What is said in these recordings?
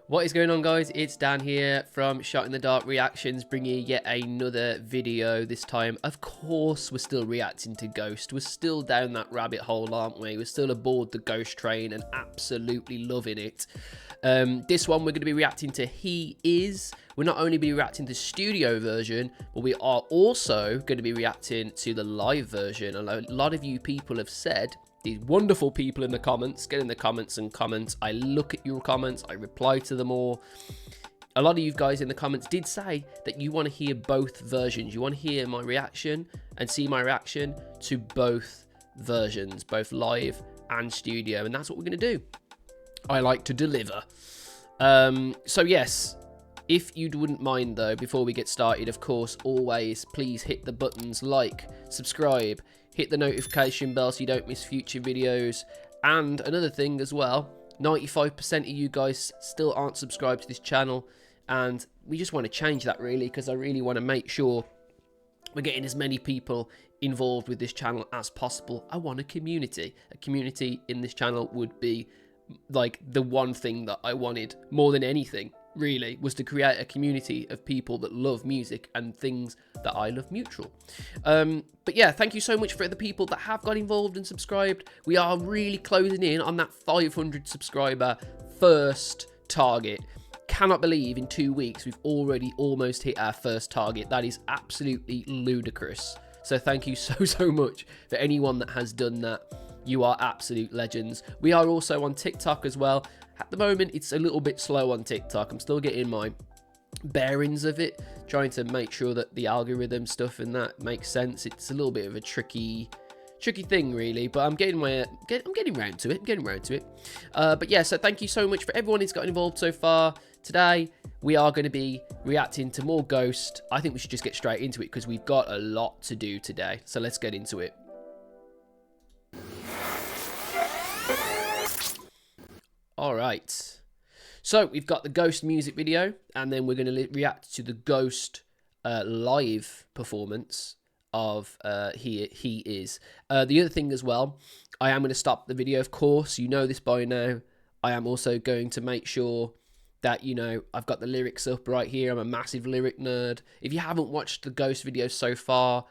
What is going on, guys? It's Dan here from Shot in the Dark Reactions, bringing you yet another video. This time, of course, we're still reacting to Ghost. We're still down that rabbit hole, aren't we? We're still aboard the Ghost train and absolutely loving it. This one, we're going to be reacting to He Is. We're not only be reacting to the studio version, but we are also going to be reacting to the live version. A lot of you people have said, these wonderful people in the comments, get in the comments and comment. I look at your comments, I reply to them all. A lot of you guys in the comments did say that you want to hear both versions. You want to hear my reaction and see my reaction to both versions, both live and studio, and that's what we're going to do. I like to deliver. So yes, if you wouldn't mind though, before we get started, of course, always please hit the buttons like, subscribe, hit the notification bell so you don't miss future videos. And another thing as well, 95% of you guys still aren't subscribed to this channel, and we just want to change that really, because I really want to make sure we're getting as many people involved with this channel as possible. I want a community. A community in this channel would be like the one thing that I wanted more than anything, really, was to create a community of people that love music and things that I love mutual. But yeah, thank you so much for the people that have got involved and subscribed. We are really closing in on that 500 subscriber first target. Cannot believe in 2 weeks we've already almost hit our first target. That is absolutely ludicrous. So thank you so much for anyone that has done that. You are absolute legends. We are also on TikTok as well. At the moment, it's a little bit slow on TikTok. I'm still getting my bearings of it, trying to make sure that the algorithm stuff and that makes sense. It's a little bit of a tricky thing, really, but I'm getting around to it. But yeah, so thank you so much for everyone who's got involved so far. Today, we are going to be reacting to more Ghost. I think we should just get straight into it because we've got a lot to do today. So let's get into it. Alright, so we've got the Ghost music video, and then we're going to react to the Ghost live performance of He Is. The other thing as well, I am going to stop the video, of course, you know this by now. I am also going to make sure that, you know, I've got the lyrics up right here. I'm a massive lyric nerd. If you haven't watched the Ghost video so far,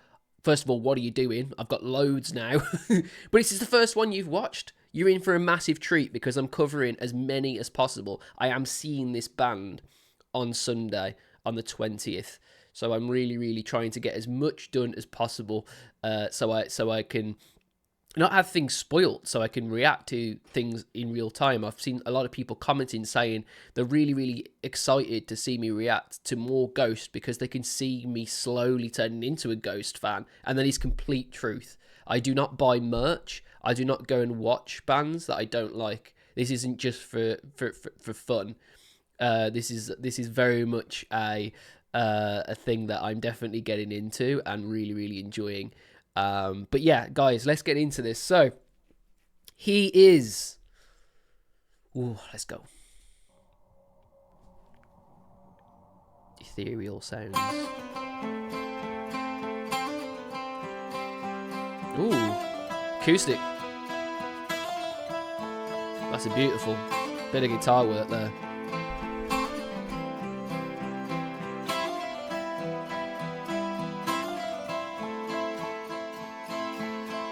first of all, what are you doing? I've got loads now. But this is the first one you've watched. You're in for a massive treat because I'm covering as many as possible. I am seeing this band on Sunday, on the 20th. So I'm really trying to get as much done as possible, so I can not have things spoilt, so I can react to things in real time. I've seen a lot of people commenting saying they're really excited to see me react to more Ghost because they can see me slowly turning into a Ghost fan, and that is complete truth. I do not buy merch. I do not go and watch bands that I don't like. This isn't just for fun. This is very much a thing that I'm definitely getting into and really enjoying. But yeah, guys, let's get into this. So, He Is. Ooh, let's go. Ethereal sounds. Ooh, acoustic. That's a beautiful bit of guitar work there.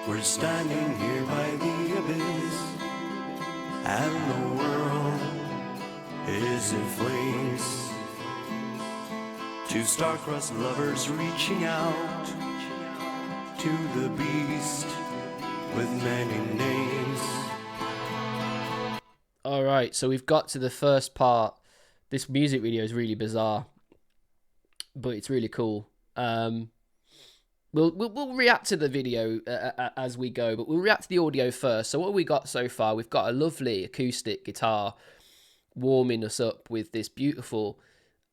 We're standing here by the abyss, and the world is in flames. Two star-crossed lovers reaching out to the beast with many names. Alright, so we've got to the first part. This music video is really bizarre, but it's really cool. We'll react to the video as we go, but we'll react to the audio first. So what we got so far, we've got a lovely acoustic guitar warming us up with this beautiful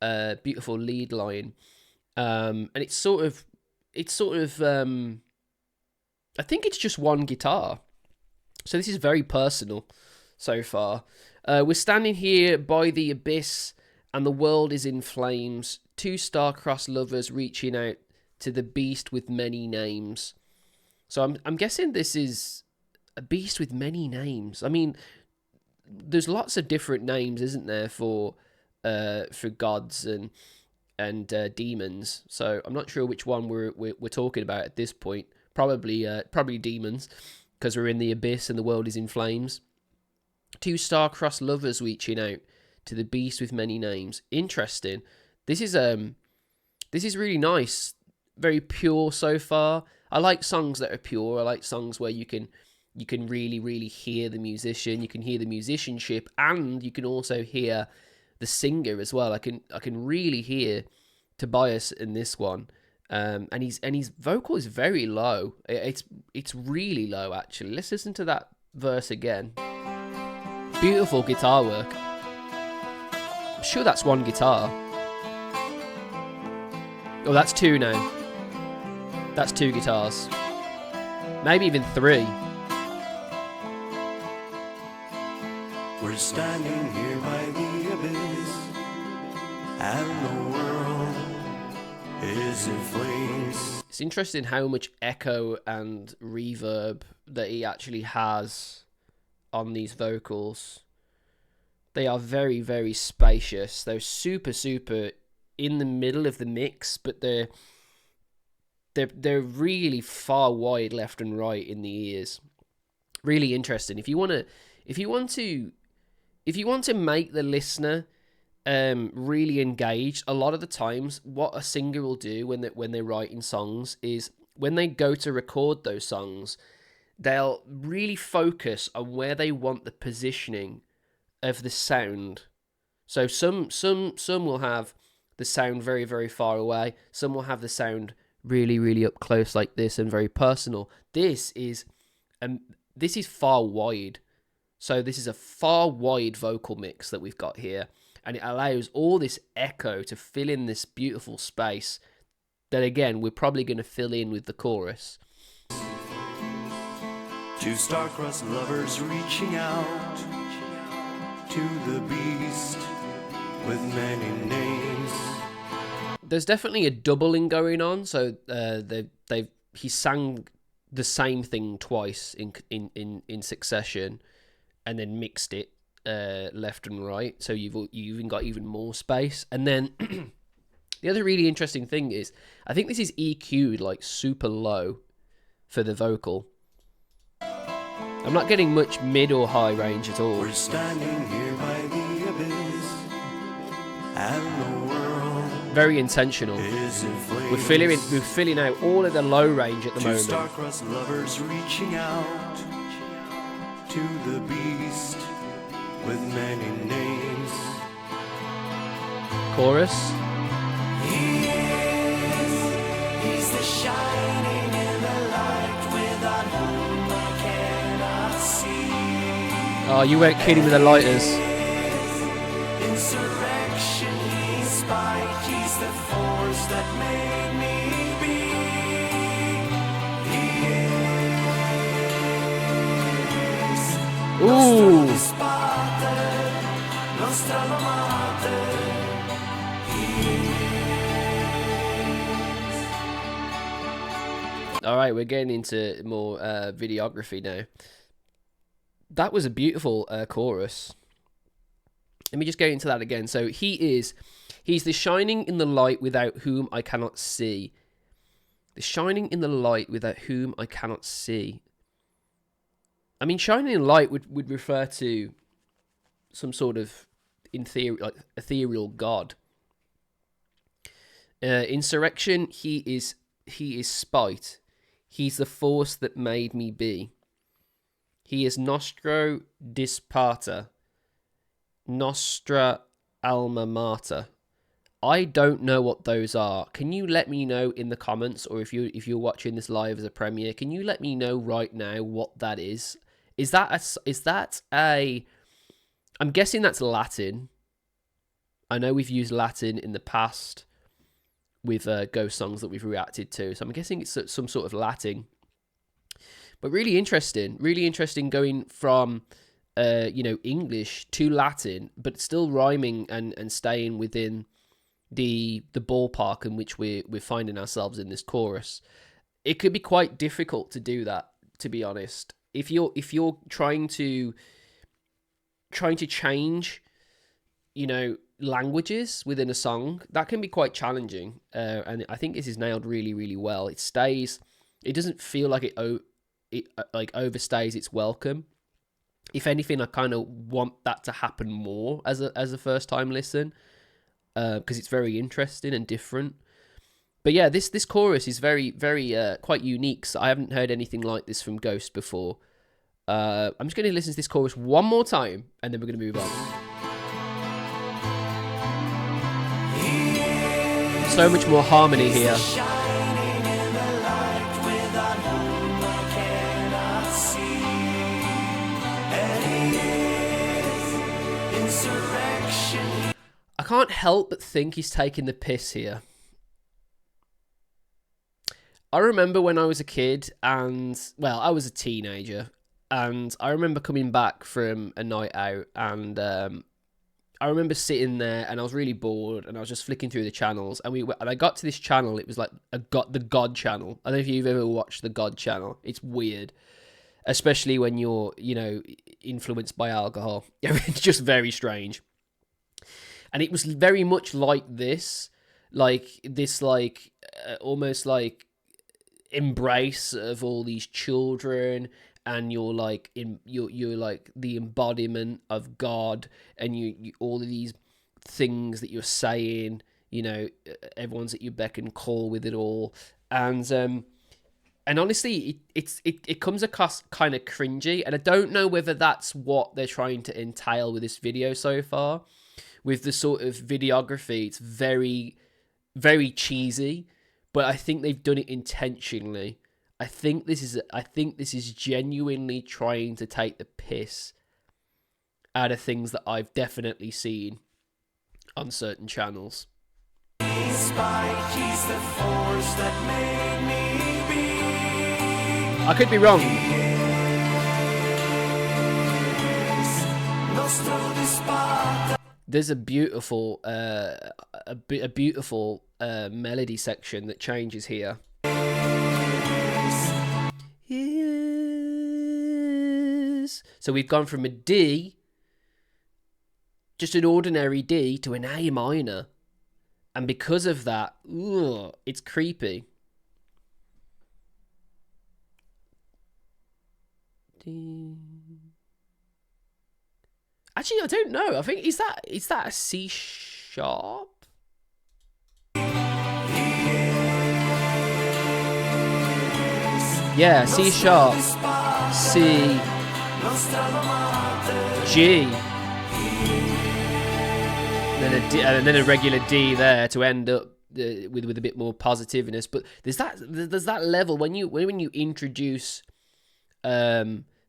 lead line, and it's sort of I think it's just one guitar, so this is very personal so far. We're standing here by the abyss, and the world is in flames. Two star-crossed lovers reaching out to the beast with many names. So I'm guessing this is a beast with many names. I mean, there's lots of different names, isn't there, for gods and demons. So I'm not sure which one we're talking about at this point. Probably demons, because we're in the abyss and the world is in flames. Two star-crossed lovers reaching out to the beast with many names. Interesting. This is really nice. Very pure so far. I like songs that are pure. I like songs where you can really, really hear the musician. You can hear the musicianship, and you can also hear the singer as well. I can really hear Tobias in this one. And his vocal is very low. It's really low, actually. Let's listen to that verse again. Beautiful guitar work. I'm sure that's one guitar. Oh, that's two now. That's two guitars. Maybe even three. We're standing here by the abyss, and the world is in flames. It's interesting how much echo and reverb that he actually has on these vocals. They are very, very spacious. They're super, super in the middle of the mix, but they're really far wide left and right in the ears. Really interesting. If you want to make the listener really engaged, a lot of the times what a singer will do when they're writing songs is when they go to record those songs, they'll really focus on where they want the positioning of the sound. So some will have the sound very, very far away. Some will have the sound really, really up close like this and very personal. This is far wide. So this is a far wide vocal mix that we've got here, and it allows all this echo to fill in this beautiful space that, again, we're probably going to fill in with the chorus. Two star-crossed lovers reaching out to the beast with many names. There's definitely a doubling going on, so he sang the same thing twice in succession, and then mixed it left and right, so you've even got even more space. And then the other really interesting thing is, I think this is EQ'd like super low for the vocal. I'm not getting much mid or high range at all. We're standing here by the abyss, and the world very intentional. is in flames. We're filling out all of the low range at the Two moment. star-crossed lovers reaching out to the beast with many names. Chorus. He's the shining in the light without whom I cannot see. Oh, you weren't kidding with the lighters. Insurrection, he's spite, he's the force that made me be. He is Ooh. Nostra amata. All right, we're getting into more videography now. That was a beautiful chorus. Let me just go into that again. So he's the shining in the light without whom I cannot see. The shining in the light without whom I cannot see. I mean, shining in light would refer to some sort of, in theory, like ethereal god. Insurrection, he is spite. He's the force that made me be. He is nostro dispata. Nostra alma mater. I don't know what those are. Can you let me know in the comments, or if you're watching this live as a premiere, can you let me know right now what that is? Is that a I'm guessing that's Latin. I know we've used Latin in the past with ghost songs that we've reacted to, so I'm guessing it's some sort of Latin. But really interesting going from English to Latin, but still rhyming and staying within the ballpark in which we're finding ourselves in this chorus. It could be quite difficult to do that, to be honest. If you're trying to trying to change, you know, languages within a song, that can be quite challenging. And I think this is nailed really, really well. It doesn't feel like it like overstays its welcome. If anything, I kind of want that to happen more as a first time listen, because it's very interesting and different. But yeah, this chorus is very, very quite unique. So I haven't heard anything like this from Ghost before. I'm just going to listen to this chorus one more time, and then we're going to move on. So much more harmony here. I can't help but think he's taking the piss here. I remember when I was a kid and, well, I was a teenager, and I remember coming back from a night out, and I remember sitting there and I was really bored, and I was just flicking through the channels, and I got to this channel. It was like the God channel. I don't know if you've ever watched the God channel. It's weird, especially when you're, you know, influenced by alcohol. It's just very strange. And it was very much like this, almost like embrace of all these children, and you're like you're like the embodiment of God, and you all of these things that you're saying, you know, everyone's at your beck and call with it all, and honestly, it comes across kind of cringy, and I don't know whether that's what they're trying to entail with this video so far. With the sort of videography, it's very, very cheesy, but I think they've done it intentionally. I think this is genuinely trying to take the piss out of things that I've definitely seen on certain channels. He's the force that made me be. I could be wrong. There's a beautiful, melody section that changes here. Yes. So we've gone from a D, just an ordinary D, to an A minor, and because of that, it's creepy. D. Actually, I don't know. I think is that a C sharp? Yeah, C sharp, C, G, and then a regular D there to end up with a bit more positiveness. But there's that level when you introduce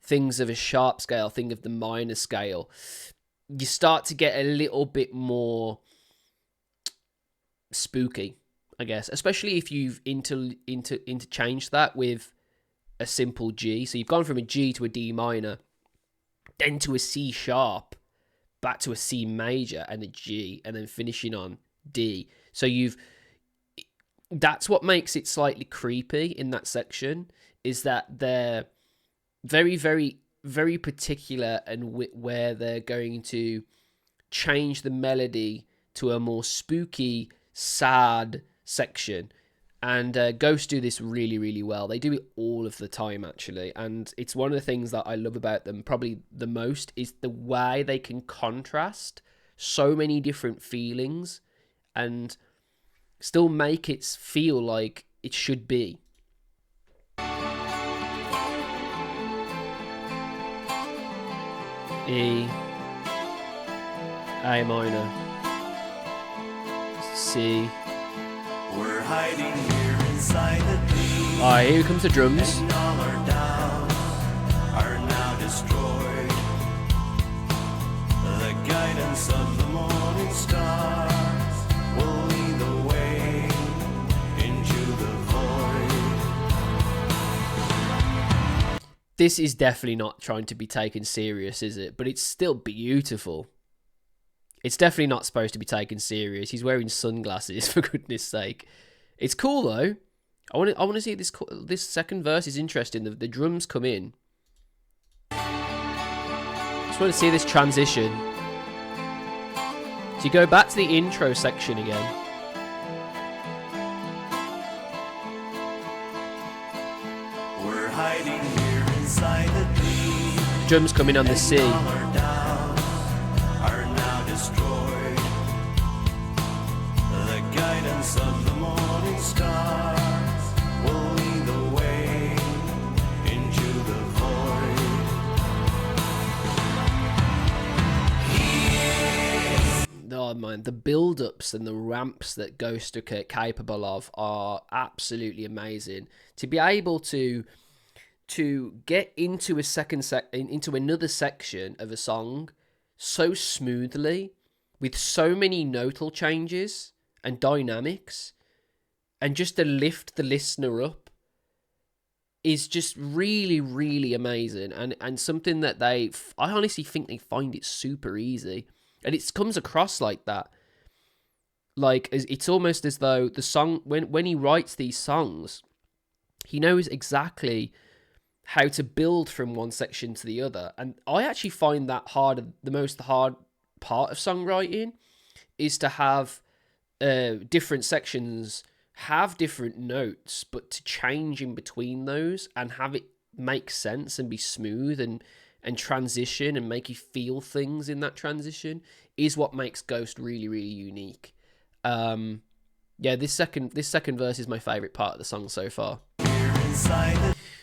things of a sharp scale, thing of the minor scale, you start to get a little bit more spooky, I guess. Especially if you've interchanged that with a simple G. So you've gone from a G to a D minor, then to a C sharp, back to a C major and a G, and then finishing on D. So that's what makes it slightly creepy in that section, is that they're very, very, very particular and where they're going to change the melody to a more spooky, sad section. And Ghost do this really, really well. They do it all of the time, actually. And it's one of the things that I love about them probably the most, is the way they can contrast so many different feelings and still make it feel like it should be. E, A minor, C. We're hiding here inside the deep. Alright, here comes the drums. And all our doubts are now destroyed. The guidance of the morning stars will lead the way into the void. This is definitely not trying to be taken serious, is it? But it's still beautiful. It's definitely not supposed to be taken serious. He's wearing sunglasses, for goodness sake. It's cool though. I want to see this. This second verse is interesting. The drums come in. It's Just want to see this transition. So you go back to the intro section again. We're hiding here inside the dream. Drums coming on the C. All our doubts are now destroyed. The guidance of the morning stars will lead the way into the void. Oh man, the build-ups and the ramps that Ghost are capable of are absolutely amazing. To be able to get into into another section of a song so smoothly, with so many nodal changes and dynamics, and just to lift the listener up, is just really, really amazing, and something that I honestly think they find it super easy, and it comes across like that. Like, it's almost as though the song, when he writes these songs, he knows exactly how to build from one section to the other. And I actually find that the most hard part of songwriting is to have different sections have different notes, but to change in between those and have it make sense and be smooth and transition and make you feel things in that transition is what makes Ghost really, really unique. Yeah, this second verse is my favorite part of the song so far.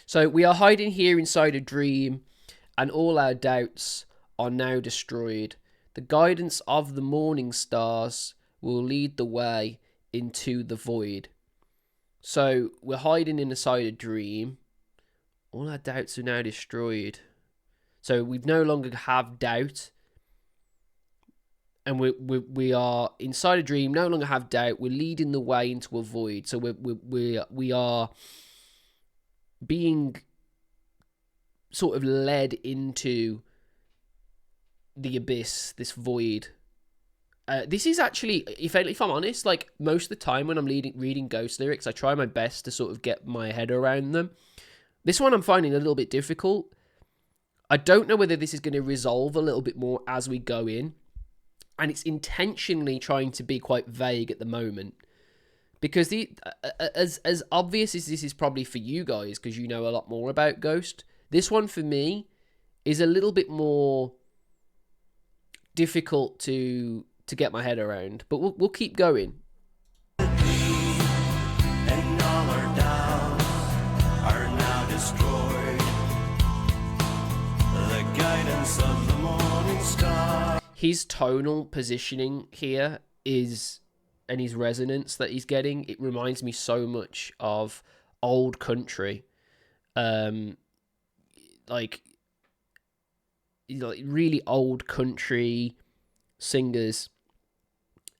So we are hiding here inside a dream, and all our doubts are now destroyed. The guidance of the morning stars will lead the way into the void. So we're hiding inside a dream. All our doubts are now destroyed. So we no longer have doubt, and we are inside a dream. No longer have doubt. We're leading the way into a void. So we are being sort of led into the abyss, this void. This is actually, if I'm honest, like most of the time when I'm reading Ghost lyrics, I try my best to sort of get my head around them. This one I'm finding a little bit difficult. I don't know whether this is going to resolve a little bit more as we go in, and it's intentionally trying to be quite vague at the moment. Because as obvious as this is probably for you guys, because you know a lot more about Ghost, this one for me is a little bit more difficult to get my head around. But we'll keep going. And all our doubts are now destroyed. The guidance of the morning star. His tonal positioning here and his resonance that he's getting, it reminds me so much of old country. Like really old country singers.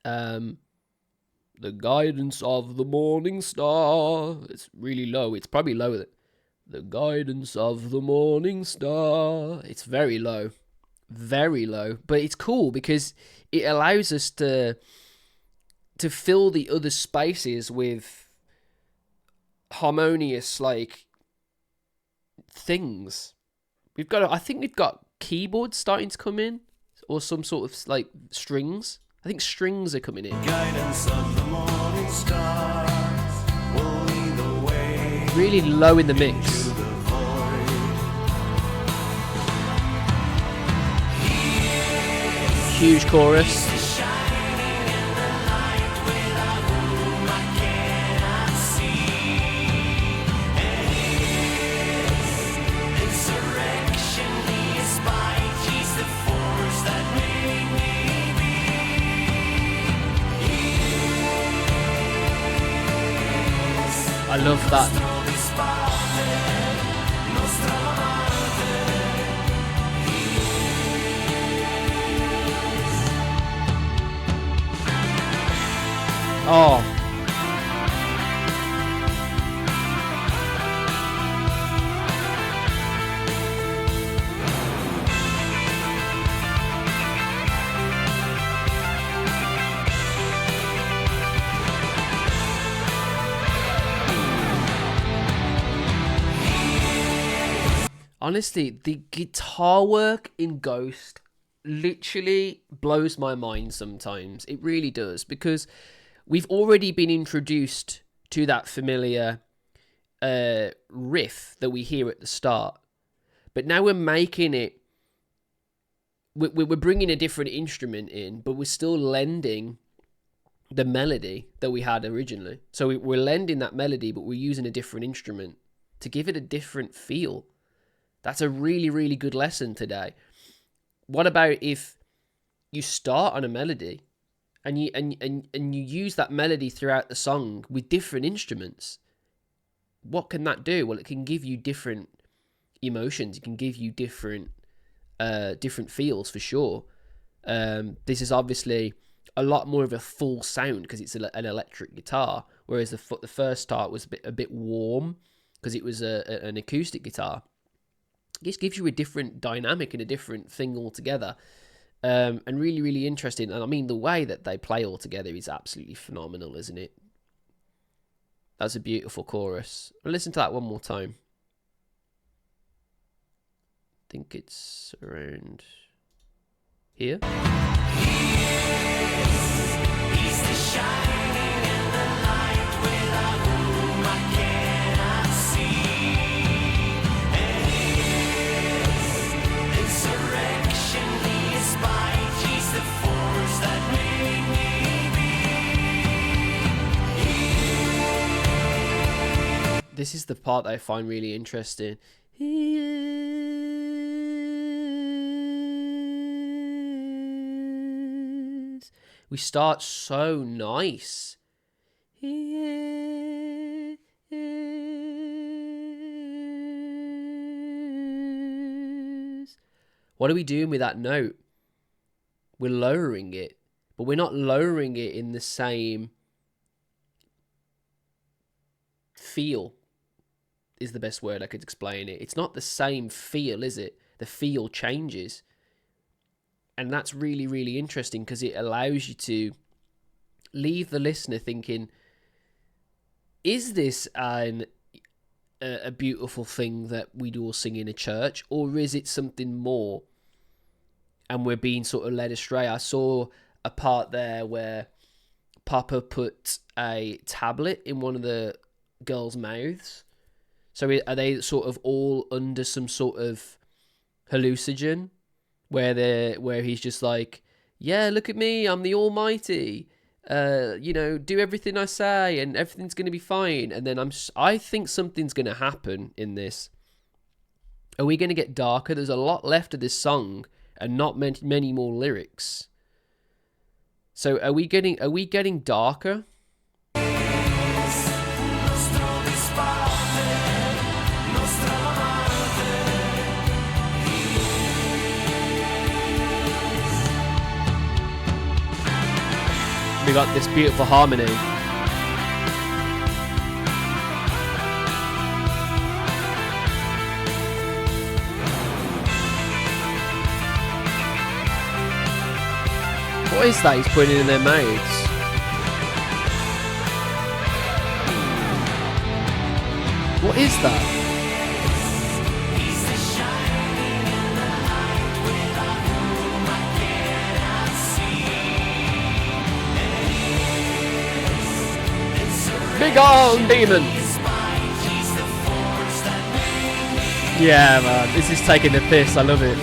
The guidance of the morning star. It's really low. It's probably lower than the guidance of the morning star. It's very low. Very low. But it's cool because it allows us to fill the other spaces with harmonious, like, things. I think we've got keyboards starting to come in, or some sort of, like, strings. I think strings are coming in. Guidance of the morning stars will lead the way. Really low in the mix. Huge chorus. I love that. Oh. Honestly, the guitar work in Ghost literally blows my mind sometimes. It really does, because we've already been introduced to that familiar riff that we hear at the start, but now we're making it. We're bringing a different instrument in, but we're still lending the melody that we had originally. So we're lending that melody, but we're using a different instrument to give it a different feel. That's a really, really good lesson today. What about if you start on a melody and you use that melody throughout the song with different instruments? What can that do? Well, it can give you different emotions. It can give you different feels for sure. This is obviously a lot more of a full sound because it's an electric guitar, whereas the first start was a bit warm because it was an acoustic guitar. It just gives you a different dynamic and a different thing altogether, and really, really interesting. And I mean, the way that they play all together is absolutely phenomenal, isn't it? That's a beautiful chorus. I'll listen to that one more time. I think it's around here. He's the shining in the light without whom I cannot see. And his insurrection, he is spite, he's the force that made me be. This is the part that I find really interesting. He is. We start so nice. He is. What are we doing with that note? We're lowering it, but we're not lowering it in the same feel, is the best word I could explain it. It's not the same feel, is it? The feel changes. And that's really, really interesting because it allows you to leave the listener thinking, is this a beautiful thing that we do all sing in a church, or is it something more? And we're being sort of led astray. I saw a part there where Papa put a tablet in one of the girls' mouths. So are they sort of all under some sort of hallucinogen where he's just like, yeah, look at me, I'm the Almighty. Do everything I say and everything's going to be fine. And then I think something's going to happen in this. Are we going to get darker? There's a lot left of this song and not many more lyrics. So are we getting darker? We got this beautiful harmony. What is that he's putting in their mouths? What is that? Big on demon! Yeah, man, this is taking the piss. I love it.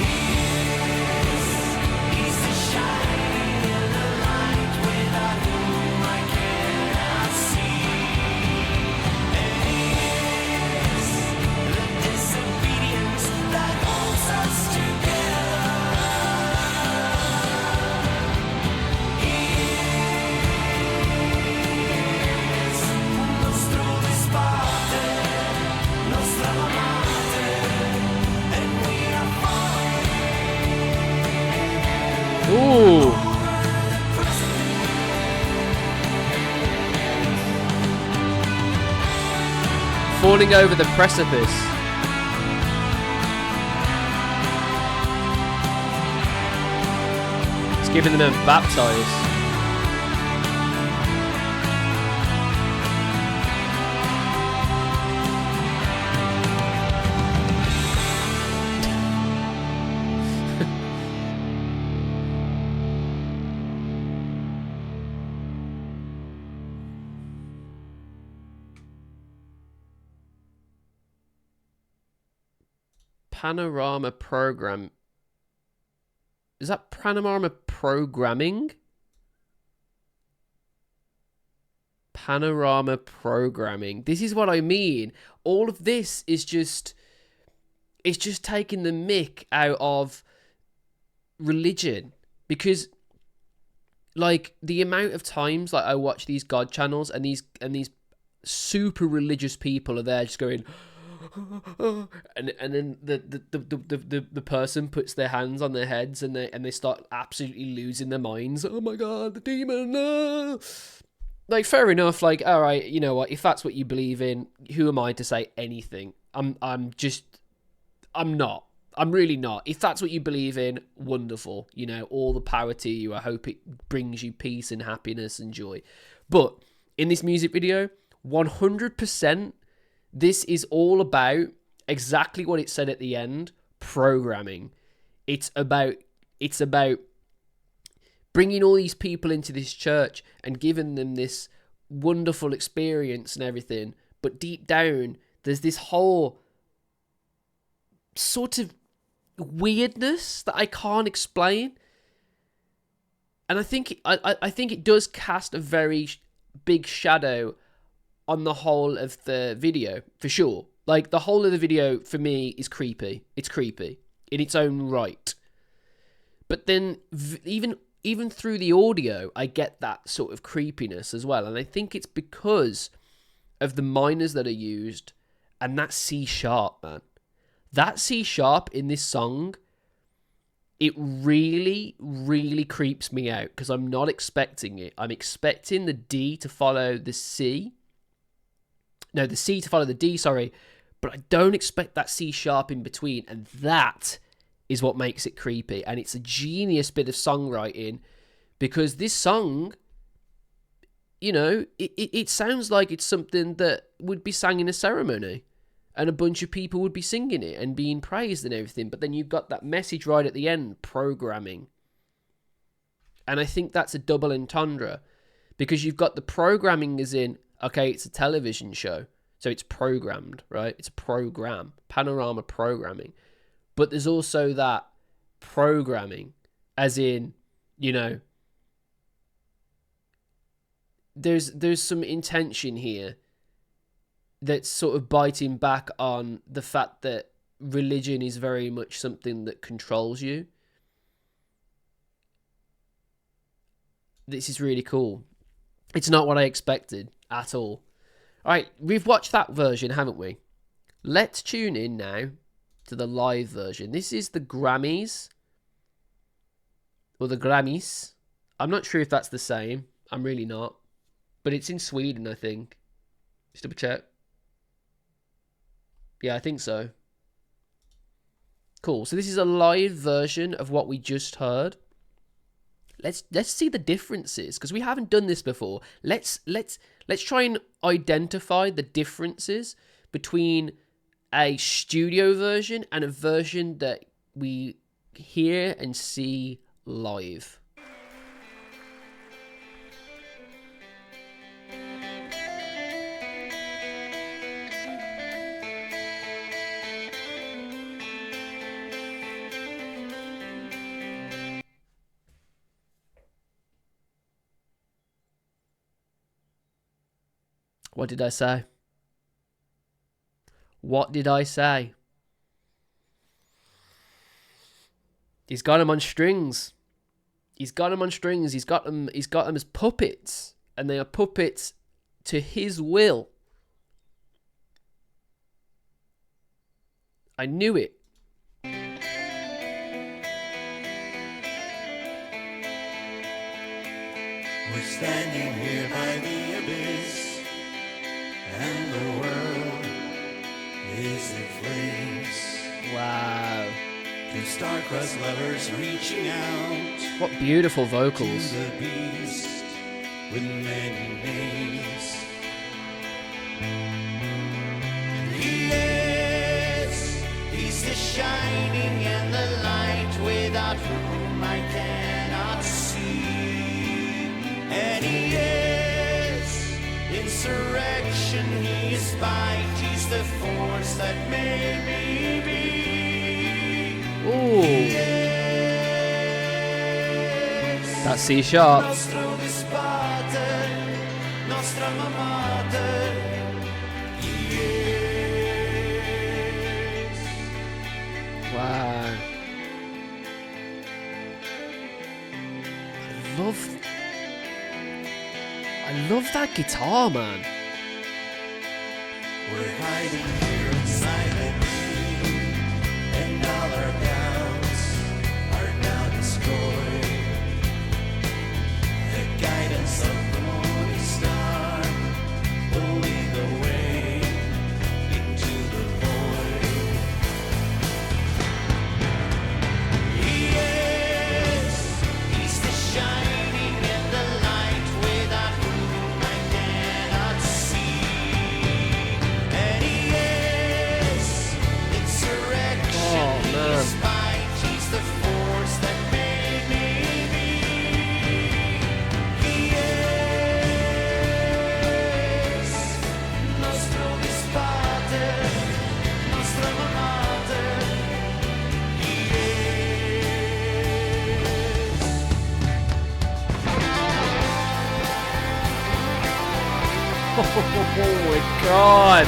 Ooh. Falling over the precipice. It's giving them baptized. Panorama program. Is that panorama programming? Panorama programming. This is what I mean. All of this is just, it's just taking the mick out of religion, because like the amount of times like I watch these God channels and these super religious people are there just going and then the person puts their hands on their heads and they start absolutely losing their minds. Oh my god, the demon, no! Like, fair enough, like, all right, you know what, if that's what you believe in, who am I to say anything? I'm really not. If that's what you believe in, wonderful. You know, all the power to you. I hope it brings you peace and happiness and joy. But in this music video, 100%, this is all about exactly what it said at the end, programming. It's about bringing all these people into this church and giving them this wonderful experience and everything. But deep down, there's this whole sort of weirdness that I can't explain, and I think it does cast a very big shadow on the whole of the video, for sure. Like, the whole of the video for me is creepy. It's creepy in its own right, but then even through the audio, I get that sort of creepiness as well, and I think it's because of the minors that are used and that C sharp, man. That C sharp in this song, it really, really creeps me out because I'm not expecting it. I'm expecting the D to follow the C. No, the C to follow the D, sorry. But I don't expect that C sharp in between. And that is what makes it creepy. And it's a genius bit of songwriting, because this song, you know, it sounds like it's something that would be sang in a ceremony. And a bunch of people would be singing it and being praised and everything. But then you've got that message right at the end, programming. And I think that's a double entendre. Because you've got the programming as in, okay, it's a television show. So it's programmed, right? It's a program. Panorama programming. But there's also that programming as in, you know, there's some intention here that's sort of biting back on the fact that religion is very much something that controls you. This is really cool. It's not what I expected at all. All right, we've watched that version, haven't we? Let's tune in now to the live version. This is the Grammys. Or the Grammys. I'm not sure if that's the same. I'm really not. But it's in Sweden, I think. Just double check. Yeah, I think so. Cool. So this is a live version of what we just heard. Let's see the differences, because we haven't done this before. Let's try and identify the differences between a studio version and a version that we hear and see live. What did I say? What did I say? He's got them on strings. He's got them on strings. He's got them as puppets, and they are puppets to his will. I knew it. We're standing here by the abyss, and the world is in flames. Wow. Two star-crossed lovers reaching out. What beautiful vocals. To the beast with many names. Yes, he's the shining and the light without whom I cannot see. And he is insurrection, he is spite, he's the force that made me be. Ooh. That's C sharp. Nostro disparte, nostra mamate. Yes. Wow. I love that guitar, man. We're hiding here silently, and all our doubts are now destroyed. The guidance of the morning star will lead the way into the void. Yes, he's the shining and the light without whom I cannot see. And yes, insurrection, Oh, man. despite he's the force that made me be. Yes, nostro disparte, nostra mamate. Oh my god.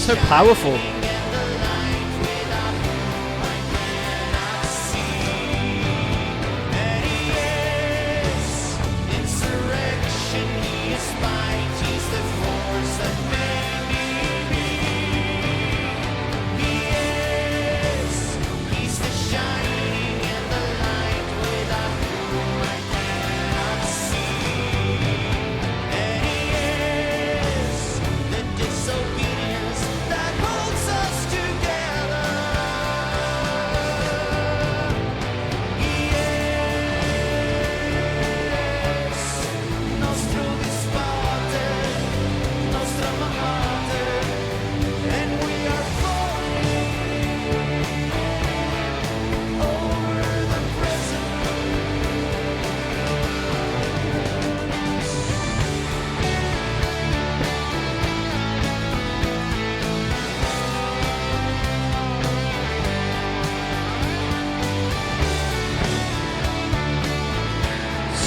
So powerful. Insurrection, he is might, he's the force that made me be. Yes, he's the shining and the light without whom I cannot see. And yes, the disobedience that holds us together. Yes, nostro disparte, nostra mamate, and we are falling over the present.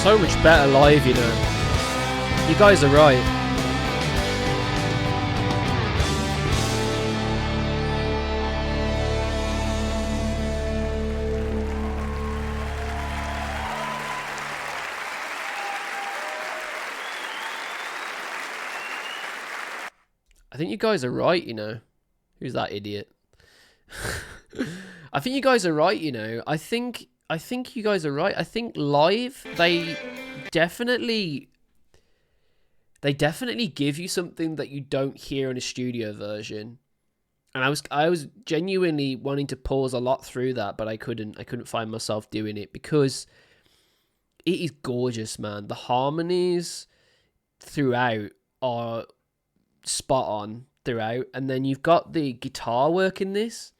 So much better live, you know. You guys are right. I think you guys are right, you know. Who's that idiot? I think you guys are right, you know. I think you guys are right. I think live they definitely give you something that you don't hear in a studio version. And I was genuinely wanting to pause a lot through that, but I couldn't find myself doing it because it is gorgeous, man. The harmonies throughout are spot on throughout, and then you've got the guitar work in this.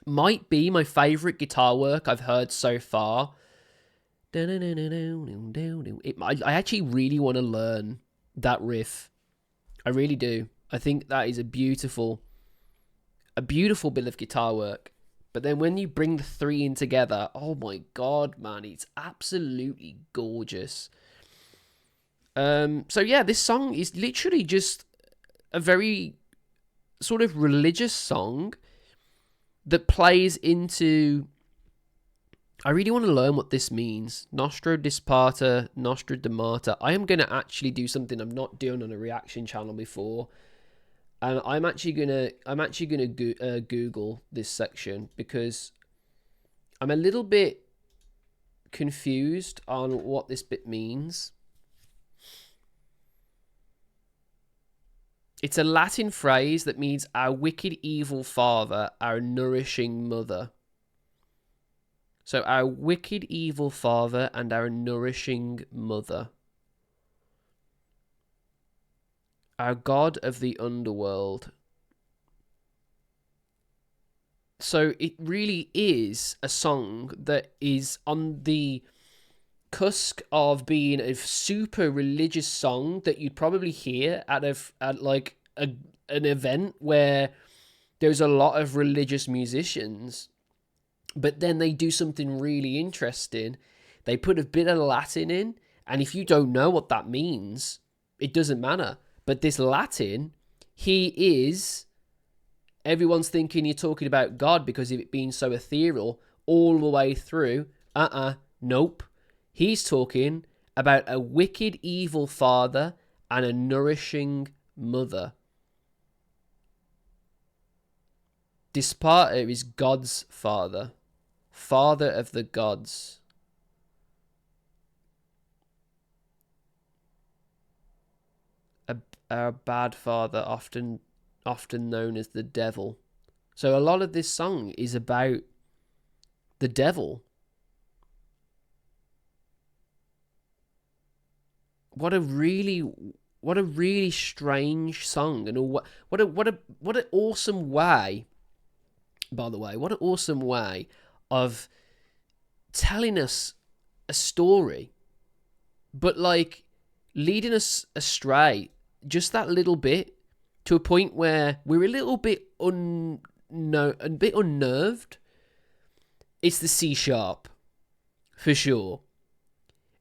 Might be my favorite guitar work I've heard so far. I actually really want to learn that riff. I really do. I think that is a beautiful bit of guitar work. But then when you bring the three in together, oh my god, man, it's absolutely gorgeous. So yeah, this song is literally just a very sort of religious song that plays into... I really want to learn what this means. Nostro disparte, nostra demata. I am going to actually do something I've not done on a reaction channel before. And I'm actually gonna Google this section because I'm a little bit confused on what this bit means. It's a Latin phrase that means our wicked evil father, our nourishing mother. So our wicked evil father and our nourishing mother. Our god of the underworld. So it really is a song that is on the cusp of being a super religious song that you'd probably hear at like an event where there's a lot of religious musicians. But then they do something really interesting. They put a bit of Latin in, and if you don't know what that means, it doesn't matter. But this Latin, he is, everyone's thinking you're talking about God because of it being so ethereal all the way through. Nope. He's talking about a wicked, evil father and a nourishing mother. Disparter is God's father, father of the gods. A bad father, often known as the devil. So a lot of this song is about the devil. What a really strange song, and what an awesome way. By the way, what an awesome way of telling us a story, but like leading us astray just that little bit to a point where we're a little bit unnerved. It's the C sharp, for sure.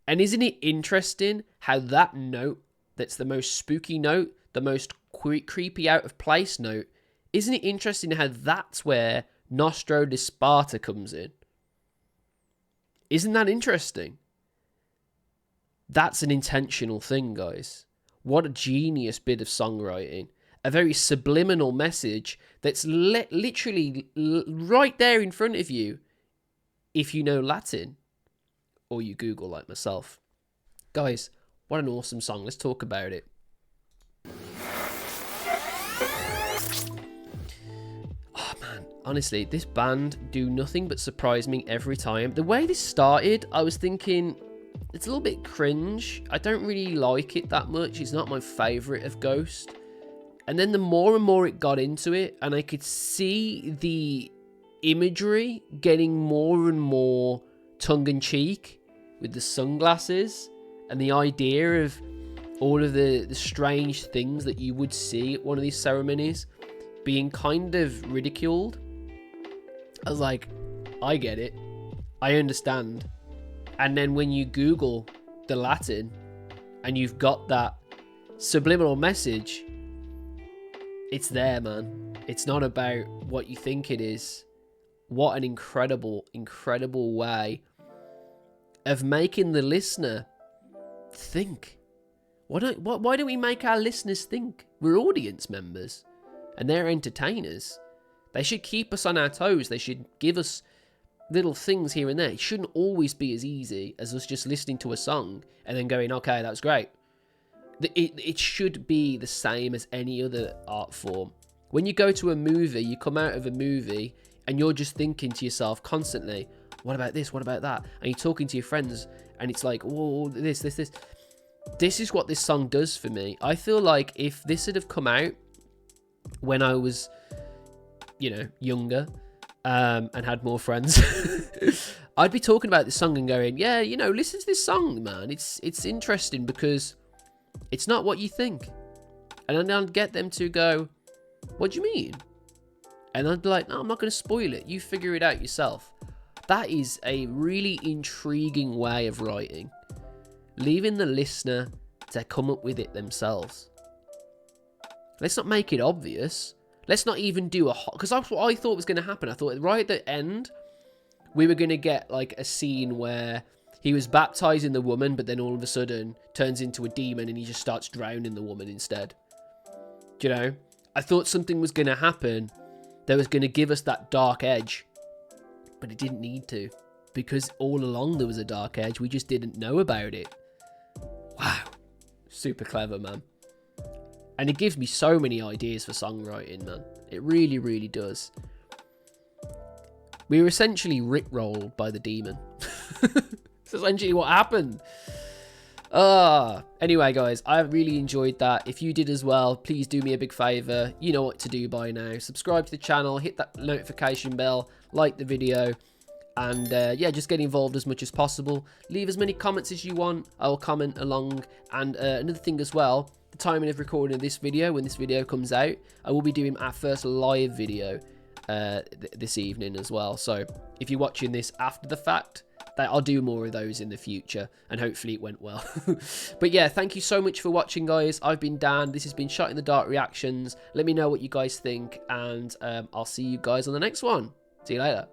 And isn't it interesting how that note, that's the most spooky note, the most creepy out of place note, isn't it interesting how that's where Nostro di Sparta comes in? Isn't that interesting? That's an intentional thing, guys. What a genius bit of songwriting. A very subliminal message that's literally right there in front of you if you know Latin or you Google like myself. Guys, what an awesome song. Let's talk about it. Oh man, honestly, this band do nothing but surprise me every time. The way this started, I was thinking, it's a little bit cringe. I don't really like it that much. It's not my favourite of Ghost. And then the more and more it got into it, and I could see the imagery getting more and more tongue-in-cheek with the sunglasses and the idea of all of the strange things that you would see at one of these ceremonies being kind of ridiculed. I was like, I get it. I understand. And then when you Google the Latin and you've got that subliminal message, it's there, man. It's not about what you think it is. What an incredible, incredible way of making the listener think. Why don't we make our listeners think? We're audience members and they're entertainers. They should keep us on our toes. They should give us little things here and there. It shouldn't always be as easy as us just listening to a song and then going, okay, that's great. It should be the same as any other art form. When you go to a movie, you come out of a movie and you're just thinking to yourself constantly, what about this? What about that? And you're talking to your friends and it's like, whoa, this. This is what this song does for me. I feel like if this had have come out when I was, younger, and had more friends, I'd be talking about this song and going, yeah, listen to this song, man. It's interesting because it's not what you think. And then I'd get them to go, what do you mean? And I'd be like, no, I'm not going to spoil it. You figure it out yourself. That is a really intriguing way of writing. Leaving the listener to come up with it themselves. Let's not make it obvious. Let's not even do because that's what I thought was going to happen. I thought right at the end, we were going to get like a scene where he was baptizing the woman, but then all of a sudden turns into a demon and he just starts drowning the woman instead. I thought something was going to happen that was going to give us that dark edge, but it didn't need to, because all along there was a dark edge. We just didn't know about it. Wow. Super clever, man. And it gives me so many ideas for songwriting, man. It really, really does. We were essentially rickrolled by the demon. That's essentially what happened. Anyway, guys, I really enjoyed that. If you did as well, please do me a big favor. You know what to do by now. Subscribe to the channel, hit that notification bell, like the video, and yeah, just get involved as much as possible. Leave as many comments as you want. I'll comment along. And another thing as well, the timing of recording of this video, when this video comes out, I will be doing our first live video this evening as well. So if you're watching this after the fact, I'll do more of those in the future, and hopefully it went well. But yeah, thank you so much for watching, guys. I've been Dan. This has been Shot in the Dark Reactions. Let me know what you guys think, and I'll see you guys on the next one. See you later.